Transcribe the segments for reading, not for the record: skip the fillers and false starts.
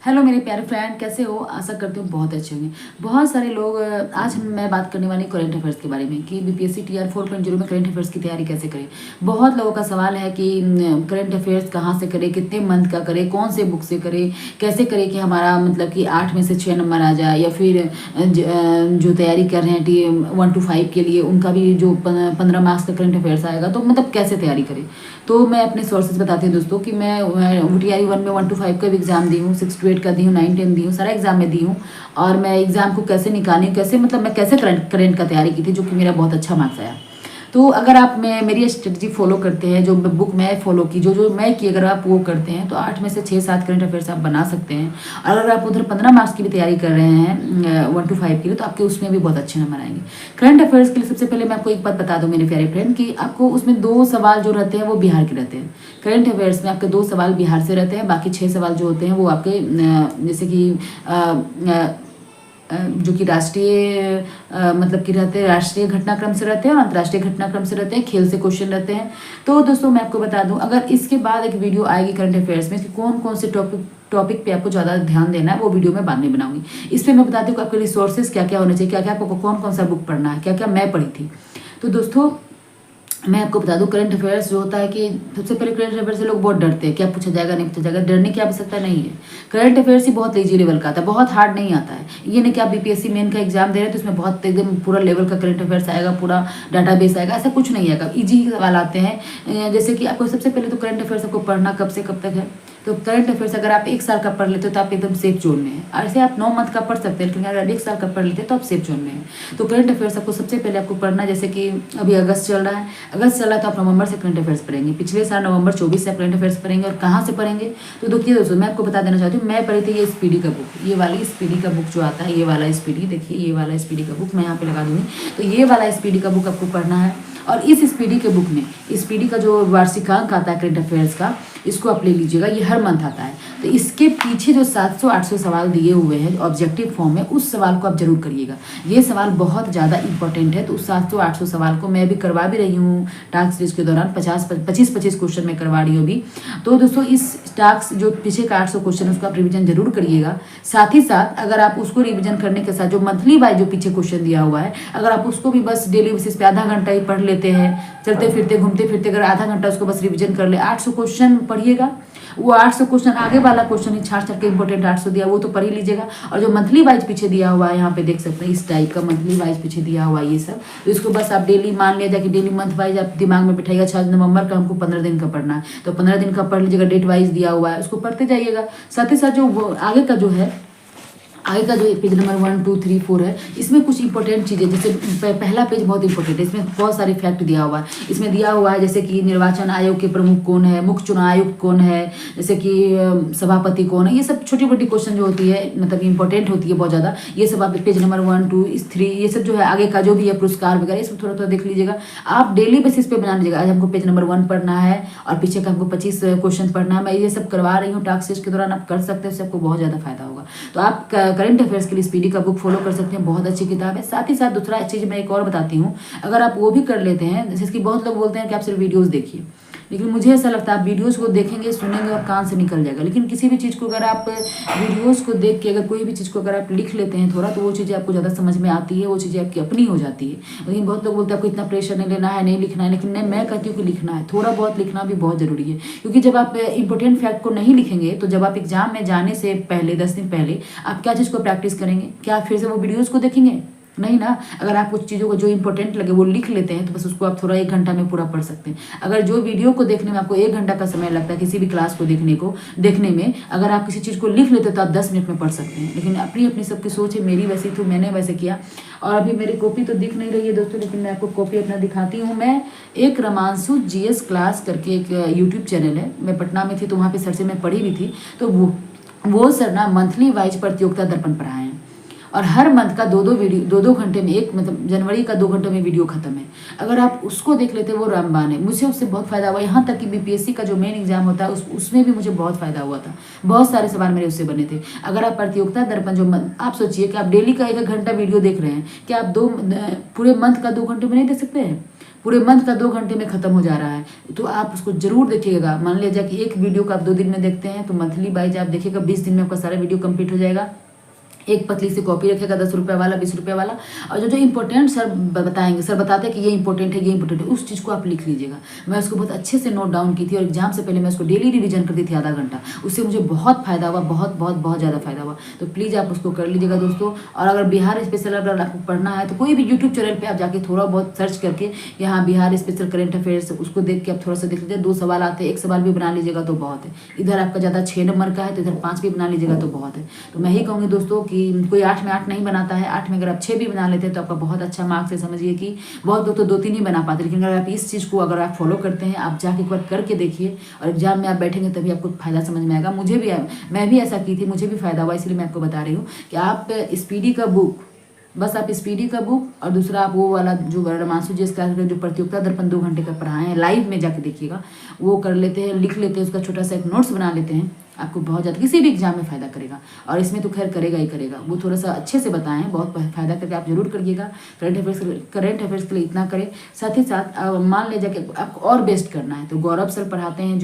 Hello मेरे प्यारे friend, कैसे हो? आशा करती हूँ बहुत अच्छे होंगे। बहुत सारे लोग आज मैं बात करने वाली करंट अफेयर्स के बारे में कि बीपीएससी टीआर 4.0 में करंट अफेयर्स की तैयारी कैसे करें। बहुत लोगों का सवाल है कि करंट अफेयर्स कहाँ से करें, कितने मंथ का करें, कौन से बुक से करें, कैसे करें कि हमारा मतलब कि 8 में से 6 नंबर आ जाए, या फिर जो तैयारी कर रहे हैं टी 1 to 5 के लिए उनका भी जो 15 मार्क्स का करंट अफेयर्स आएगा, तो मतलब कैसे तैयारी करें। तो मैं अपने सोर्सेज बताती हूँ दोस्तों कि मैं टीआर 1 में 1 to 5 का भी एग्जाम दी हूँ, 6 to 8 का दी हूँ, 9 10 दी हूँ, सारा एग्जाम में दी हूँ। और मैं एग्जाम को कैसे निकाली, कैसे मतलब मैं कैसे करंट का तैयारी की थी, जो कि मेरा बहुत अच्छा मार्क्स आया। तो अगर आप मेरी स्ट्रेटजी फॉलो करते हैं, जो बुक मैं फॉलो की, जो मैं की, अगर आप वो करते हैं तो 8 में से 6-7 करंट अफेयर्स आप बना सकते हैं। और अगर आप उधर 15 मार्क्स की भी तैयारी कर रहे हैं 1 to 5 के लिए, तो आपके उसमें भी बहुत अच्छे नंबर आएंगे। करंट अफेयर्स के लिए सबसे पहले मैं आपको एक बात बता दूं मेरे प्यारे फ्रेंड, कि आपको उसमें 2 सवाल जो रहते हैं वो बिहार के रहते हैं। करंट अफेयर्स में आपके 2 सवाल बिहार से रहते हैं, बाकी 6 सवाल जो होते हैं वो आपके जैसे कि जो कि राष्ट्रीय मतलब कि रहते हैं, राष्ट्रीय घटनाक्रम से रहते हैं और अंतर्राष्ट्रीय घटनाक्रम से रहते हैं, खेल से क्वेश्चन रहते हैं। तो दोस्तों मैं आपको बता दूं, अगर इसके बाद एक वीडियो आएगी करंट अफेयर्स में कि कौन कौन से टॉपिक पे आपको ज़्यादा ध्यान देना है, वो वीडियो मैं बाद में बनाऊंगी। इस पर मैं बताती हूँ कि आपके रिसोर्सेज क्या क्या होने चाहिए, क्या क्या आपको कौन कौन सा बुक पढ़ना है, क्या क्या मैं पढ़ी थी। तो दोस्तों मैं आपको बता दूं, करंट अफेयर्स जो होता है कि सबसे पहले करंट अफेयर्स से लोग बहुत डरते हैं, क्या पूछा जाएगा नहीं पूछा जाएगा। डरने की आवश्यकता नहीं है। करंट अफेयर्स ही बहुत इजी लेवल का आता है, बहुत हार्ड नहीं आता है। ये नहीं कि आप बीपीएससी मेन का एग्जाम दे रहे हैं तो उसमें बहुत एकदम पूरा लेवल का करंट अफेयर्स आएगा, पूरा डाटाबेस आएगा, ऐसा कुछ नहीं आएगा। ईजी सवाल आते हैं। जैसे कि आपको सबसे पहले तो करंट अफेयर्स आपको पढ़ना कब से कब तक है। तो करंट अफेयर्स अगर आप 1 साल का पढ़ लेते हो तो आप एकदम सेफ जोन में है। ऐसे आप 9 मंथ का पढ़ सकते हैं, लेकिन अगर 1 साल का पढ़ लेते हैं तो आप सेफ जोन में है। तो करंट अफेयर्स आपको सबसे पहले आपको पढ़ना, जैसे कि अभी अगस्त चल रहा है, अगस्त चल रहा है तो आप नवंबर से करंट अफेयर्स पढ़ेंगे। पिछले साल नवंबर 24 से आप करंट अफेयर्स पढ़ेंगे। और कहाँ से पढ़ेंगे, तो देखिए दोस्तों मैं आपको बता देना चाहती हूँ, मैं पढ़ी थी ये स्पीडी का बुक, ये वाली स्पीडी का बुक जो आता है, ये वाला स्पीडी, देखिए ये वाला स्पीडी का बुक मैं यहाँ पे लगा दूंगी। तो ये वाला स्पीडी का बुक आपको पढ़ना है। और इस स्पीडी के बुक में स्पीडी का जो वार्षिकांक आता है करंट अफेयर्स का, इसको आप ले लीजिएगा, ये हर मंथ आता है। तो इसके पीछे जो 700-800 सवाल दिए हुए हैं ऑब्जेक्टिव फॉर्म में, उस सवाल को आप जरूर करिएगा। ये सवाल बहुत ज़्यादा इंपॉर्टेंट है। तो उस 700-800 सवाल को मैं भी करवा भी रही हूँ टास्क सीरीज के दौरान, 25 क्वेश्चन में करवा रही हूँ अभी। तो दोस्तों इस टास्क जो पीछे का 800 क्वेश्चन है उसको आप रिविजन जरूर करिएगा। साथ ही साथ अगर आप उसको रिविजन करने के साथ जो मंथली वाइज जो पीछे क्वेश्चन दिया हुआ है, अगर आप उसको भी बस डेली बेसिस पे आधा घंटा ही पढ़ लेते हैं, चलते फिरते घूमते फिरते अगर आधा घंटा उसको बस रिविजन कर ले, 800 क्वेश्चन पढ़िएगा। वो 800 क्वेश्चन आगे वाला क्वेश्चन ही छाट छाट के इंपॉर्टेंट 800 दिया वो तो पढ़ ही लीजिएगा। और जो मंथली वाइज पीछे दिया हुआ है, यहाँ पे देख सकते हैं इस टाइप का मंथली वाइज पीछे दिया हुआ है ये सब। तो इसको बस आप डेली मान लिया जाए कि डेली मंथ वाइज आप दिमाग में बिठाइएगा। 6 नवंबर का हमको 15 दिन का पढ़ना है, तो 15 दिन का पढ़ लीजिएगा, डेट वाइज दिया हुआ है, उसको पढ़ते जाइएगा। साथ ही साथ जो आगे का जो है, आगे का जो पेज नंबर 1 2 3 4 है, इसमें कुछ इंपॉर्टेंट चीज़ें, जैसे पहला पेज बहुत इंपॉर्टेंट है, इसमें बहुत सारे फैक्ट दिया हुआ है। इसमें दिया हुआ है जैसे कि निर्वाचन आयोग के प्रमुख कौन है, मुख्य चुनाव आयुक्त कौन है, जैसे कि सभापति कौन है, ये सब छोटी मोटी क्वेश्चन जो होती है मतलब इंपॉर्टेंट होती है बहुत ज़्यादा। ये सब आप पेज नंबर 1 2 3 ये सब जो है आगे का जो भी है पुरस्कार वगैरह, ये सब थोड़ा थोड़ा देख लीजिएगा। आप डेली बेसिस पे बना लीजिएगा। आज हमको पेज नंबर 1 पढ़ना है और पीछे का हमको 25 क्वेश्चन पढ़ना है। मैं ये सब करवा रही हूँ टास्क सीरीज के दौरान, आप कर सकते हैं, उससे आपको बहुत ज़्यादा फायदा होगा। तो आप करंट अफेयर्स के लिए स्पीडी का बुक फॉलो कर सकते हैं, बहुत अच्छी किताब है। साथ ही साथ दूसरा चीज़ मैं एक और बताती हूँ, अगर आप वो भी कर लेते हैं, जैसे कि बहुत लोग बोलते हैं कि आप सिर्फ वीडियोस देखिए, लेकिन मुझे ऐसा लगता है आप वीडियोस को देखेंगे, सुनेंगे और कान से निकल जाएगा। लेकिन किसी भी चीज़ को अगर आप वीडियोस को देख के अगर कोई भी चीज़ को अगर आप लिख लेते हैं थोड़ा, तो वो चीज़ें आपको ज़्यादा समझ में आती है, वो चीज़ें आपकी अपनी हो जाती है। लेकिन बहुत लोग बोलते हैं आपको इतना प्रेशर नहीं लेना है, नहीं लिखना है, लेकिन नहीं, मैं कहती हूँ कि लिखना है, थोड़ा बहुत लिखना भी बहुत ज़रूरी है। क्योंकि जब आप इंपॉर्टेंट फैक्ट को नहीं लिखेंगे, तो जब आप एग्जाम में जाने से पहले 10 दिन पहले आप क्या चीज़ को प्रैक्टिस करेंगे, क्या फिर से वो वीडियोज़ को देखेंगे? नहीं ना। अगर आप कुछ चीज़ों को जो इंपॉर्टेंट लगे वो लिख लेते हैं, तो बस उसको आप थोड़ा 1 घंटा में पूरा पढ़ सकते हैं। अगर जो वीडियो को देखने में आपको 1 घंटा का समय लगता है किसी भी क्लास को देखने में, अगर आप किसी चीज़ को लिख लेते तो आप 10 मिनट में पढ़ सकते हैं। लेकिन अपनी अपनी सबकी सोच है, मेरी वैसी थी, मैंने वैसे किया। और अभी मेरी कॉपी तो दिख नहीं रही है दोस्तों, लेकिन मैं आपको कॉपी अपना दिखाती हूँ। मैं एक रमांशु जीएस क्लास करके एक यूट्यूब चैनल है, मैं पटना में थी तो वहाँ पे सर से मैं पढ़ी भी थी। तो वो सर ना मंथली वाइज प्रतियोगिता दर्पण पढ़ाए हैं। और हर मंथ का 2-2 वीडियो, 2-2 घंटे में, एक मतलब जनवरी का 2 घंटे में वीडियो खत्म है। अगर आप उसको देख लेते वो रामबान है। मुझे उससे बहुत फायदा हुआ। यहाँ तक कि बीपीएससी का जो मेन एग्जाम होता है उसमें भी मुझे बहुत फायदा हुआ था। बहुत सारे सवाल मेरे उससे बने थे। अगर आप प्रतियोगिता दर्पण जो आप सोचिए कि आप डेली का 1-1 घंटा वीडियो देख रहे हैं, क्या आप पूरे मंथ का 2 घंटे में नहीं देख सकते हैं? पूरे मंथ का 2 घंटे में ख़त्म हो जा रहा है। तो आप उसको ज़रूर देखिएगा। मान लीजिए कि एक वीडियो को आप 2 दिन में देखते हैं तो मंथली वाइज आप देखिएगा 20 दिन में आपका सारा वीडियो कंप्लीट हो जाएगा। एक पतली सी कॉपी रखेगा 10 रुपये वाला, 20 रुपये वाला, और जो जो इंपॉर्टेंट सर बताएंगे, सर बताते हैं कि ये इंपॉर्टेंट है, ये इंपॉर्टेंट है, उस चीज़ को आप लिख लीजिएगा। मैं उसको बहुत अच्छे से नोट डाउन की थी और एग्जाम से पहले मैं उसको डेली रिवीजन करती थी आधा घंटा। उससे मुझे बहुत फ़ायदा हुआ, बहुत बहुत बहुत ज़्यादा फ़ायदा हुआ। तो प्लीज़ आप उसको कर लीजिएगा दोस्तों। और अगर बिहार स्पेशल अगर आपको पढ़ना है तो कोई भी यूट्यूब चैनल पर आप जाके थोड़ा बहुत सर्च करके यहाँ बिहार स्पेशल करेंट अफेयर्स उसको देख के आप थोड़ा सा देख लीजिए। 2 सवाल आते हैं, 1 सवाल भी बना लीजिएगा तो बहुत है। इधर आपका ज़्यादा 6 नंबर का है तो इधर 5 भी बना लीजिएगा तो बहुत है। तो मैं ही कहूँगी दोस्तों कि कोई 8 में 8 नहीं बनाता है, 8 में अगर आप 6 भी बना लेते हैं तो आपका बहुत अच्छा मार्क्स है। समझिए कि बहुत लोग तो 2-3 ही बना पाते, लेकिन अगर आप इस चीज़ को अगर आप फॉलो करते हैं, आप जाके एक बार करके देखिए और एग्जाम में आप बैठेंगे तभी आपको फ़ायदा समझ में आएगा। मुझे भी, मैं भी ऐसा की थी, मुझे भी फ़ायदा हुआ, इसलिए मैं आपको बता रही हूँ कि आप स्पीडी का बुक, बस आप स्पीडी का बुक और दूसरा आप वो वाला जो रमांसु जी क्लास का जो प्रतियोगिता दर्पण 2 घंटे का पढ़ाए हैं लाइव में जाके देखिएगा, वो कर लेते हैं, लिख लेते हैं, उसका छोटा सा एक नोट्स बना लेते हैं, आपको बहुत ज़्यादा किसी भी एग्जाम में फ़ायदा करेगा। और इसमें तो खैर करेगा ही करेगा। वो थोड़ा सा अच्छे से बताएं, बहुत फ़ायदा करके आप जरूर करिएगा। करंट अफेयर्स के लिए इतना करें। साथ ही साथ मान लीजिए कि आपको और बेस्ट करना है तो गौरव सर पढ़ाते हैं,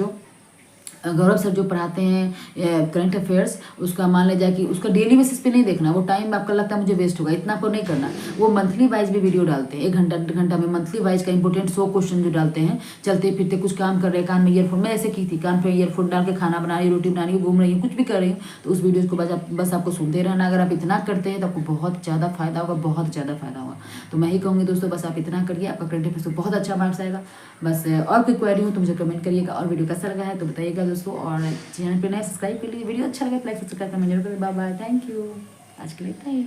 गौरव सर जो पढ़ाते हैं करंट अफेयर्स, उसका मान लिया जाए कि उसका डेली बेसिस पे नहीं देखना, वो टाइम आपका लगता है मुझे वेस्ट होगा, इतना आपको नहीं करना। वो मंथली वाइज भी वीडियो डालते हैं, 1 घंटा 1.5 घंटा में मंथली वाइज का इंपॉर्टेंट 100 क्वेश्चन जो डालते हैं। चलते फिरते कुछ काम कर रहे हैं, कान में ईयरफोन, मैं ऐसे की थी, कान पे ईयरफोन डाल के खाना बना रही, रोटी बना रही हूँ, घूम रही हूँ, कुछ भी कर रही हूँ, तो उस वीडियो को बस आपको सुनते रहना। अगर आप इतना करते हैं तो आपको बहुत ज़्यादा फायदा होगा, बहुत ज़्यादा फायदा होगा। तो मैं ही कहूँगी दोस्तों, बस आप इतना करिए, आपका करंट अफेयर्स को बहुत अच्छा मार्क्स आएगा। बस और कोई क्वेरी हो तो मुझे कमेंट करिएगा, और वीडियो कैसा लगा है तो बताइएगा दोस्तों। और चैनल पे नए सब्सक्राइब कर लीजिए, वीडियो अच्छा लगा तो लाइक सब्सक्राइब करना जरूर करें। बाय बाय, थैंक यू, आज के लिए इतना ही।